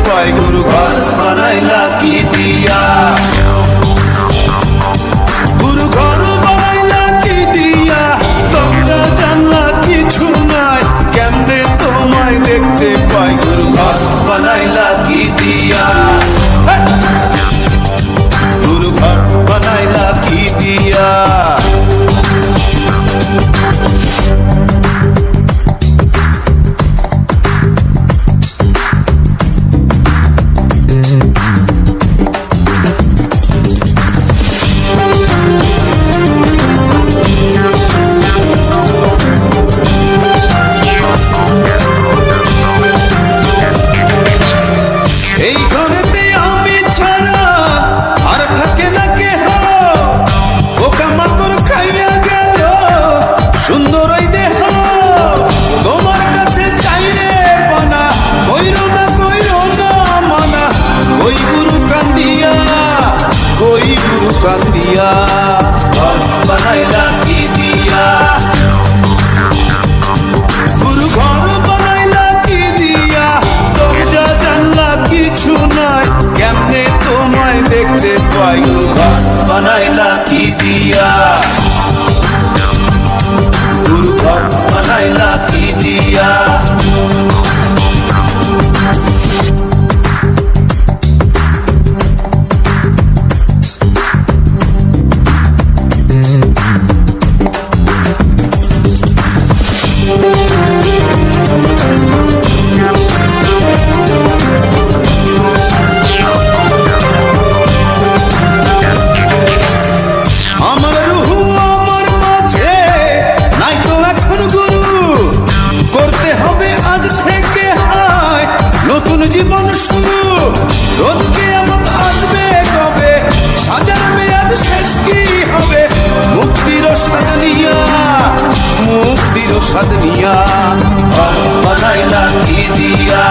পাই। গুরু ঘর বানাইলা কি দিয়া, গুরু ঘর বানাইলা কি দিয়া, দরজা জানলা কিছু নাই, কেমনে তোমায় দেখতে পাই। গুরু ঘর বানাইলা কি দিয়া, গুরু ঘর বানাইলা কি দিয়া। এই ঘরেতে আমি ছাড়া আর থাকে না কেহ, পোকামাকড় খাইয়া গেল সুন্দর এই দেহ। তোমার কাছে চাই রে পানা, কইরো না মানা। ওই গুরু কান্দিয়া, ওই গুরু কান্দিয়া, ঘর বানাইলা কি দিয়া, গুরু ঘর বানাইলা কি দিয়া, দরজা জানলা কিছু নাই, কেমনে তোমায় দেখতে পাই। গুরু ঘর বানাইলা কি দিয়া, গুরু ঘর বানাইলা কি দিয়া। আমার রুহু আমার মাঝে নাই তো এখন গুরু, করতে হবে আজ থেকে হায় নতুন জীবন শুরু। রোজ কিয়ামত আসবে কবে, সাজার মেয়াদ শেষ কি হবে, মুক্তির স্বাদ নিয়া, মুক্তির স্বাদ নিয়া, ঘর বানাইলা কি দিয়া।